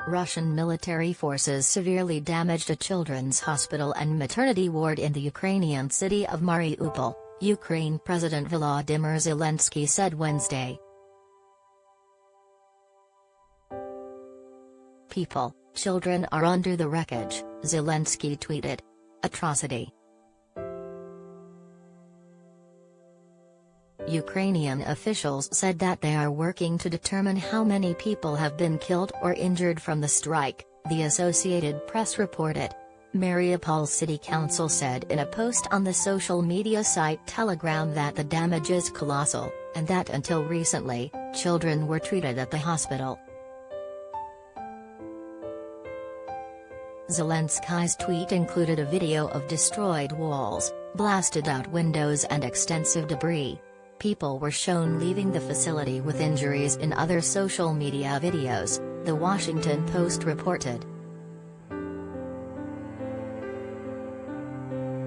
Russian military forces severely damaged a children's hospital and maternity ward in the Ukrainian city of Mariupol, Ukraine President Volodymyr Zelenskyy said Wednesday. Children are under the wreckage, Zelenskyy tweeted. Atrocity. Ukrainian officials said that they are working to determine how many people have been killed or injured from the strike, the Associated Press reported. Mariupol City Council said in a post on the social media site Telegram that the damage is colossal, and that until recently, children were treated at the hospital. Zelenskyy's tweet included a video of destroyed walls, blasted out windows and extensive debris. People were shown leaving the facility with injuries in other social media videos, The Washington Post reported.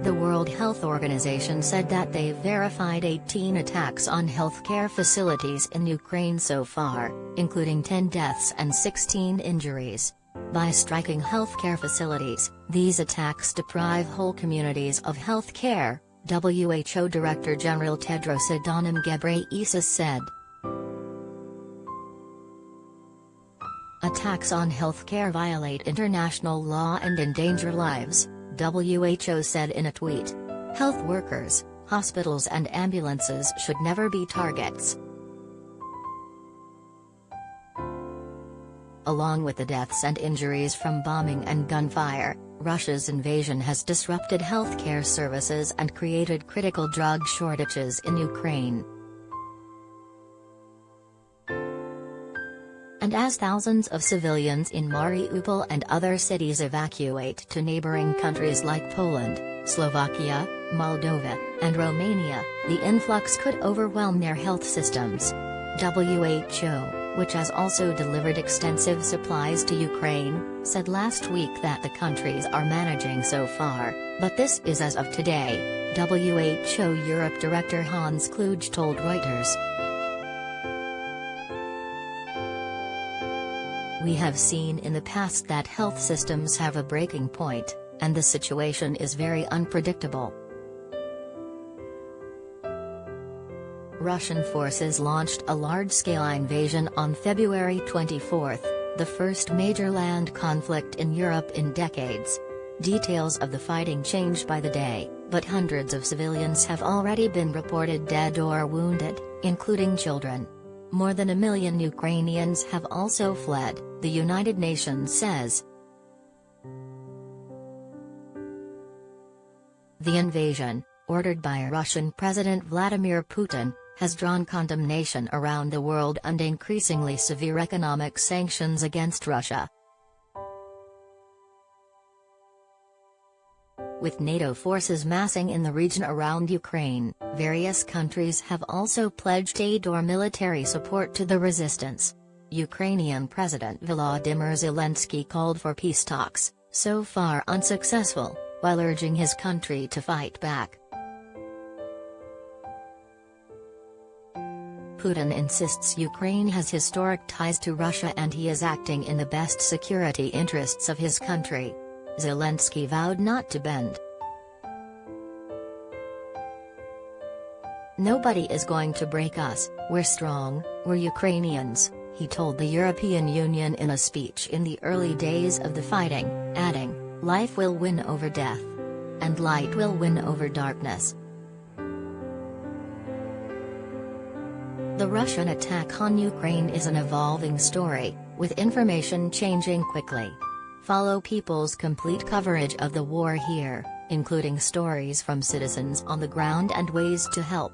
The World Health Organization said that they verified 18 attacks on healthcare facilities in Ukraine so far, including 10 deaths and 16 injuries. By striking healthcare facilities, these attacks deprive whole communities of health care, WHO Director General Tedros Adhanom Ghebreyesus said. Attacks on healthcare violate international law and endanger lives, WHO said in a tweet. Health workers, hospitals and ambulances should never be targets. Along with the deaths and injuries from bombing and gunfire, Russia's invasion has disrupted healthcare services and created critical drug shortages in Ukraine. And as thousands of civilians in Mariupol and other cities evacuate to neighboring countries like Poland, Slovakia, Moldova, and Romania, the influx could overwhelm their health systems. WHO, which has also delivered extensive supplies to Ukraine, said last week that the countries are managing so far, but this is as of today, WHO Europe Director Hans Kluge told Reuters. We have seen in the past that health systems have a breaking point, and the situation is very unpredictable. Russian forces launched a large-scale invasion on February 24, the first major land conflict in Europe in decades. Details of the fighting changed by the day, but hundreds of civilians have already been reported dead or wounded, including children. More than 1 million Ukrainians have also fled, the United Nations says. The invasion, ordered by Russian President Vladimir Putin, has drawn condemnation around the world and increasingly severe economic sanctions against Russia. With NATO forces massing in the region around Ukraine, various countries have also pledged aid or military support to the resistance. Ukrainian President Volodymyr Zelenskyy called for peace talks, so far unsuccessful, while urging his country to fight back. Putin insists Ukraine has historic ties to Russia and he is acting in the best security interests of his country. Zelenskyy vowed not to bend. Nobody is going to break us, we're strong, we're Ukrainians, he told the European Union in a speech in the early days of the fighting, adding, life will win over death. And light will win over darkness. The Russian attack on Ukraine is an evolving story, with information changing quickly. Follow People's complete coverage of the war here, including stories from citizens on the ground and ways to help.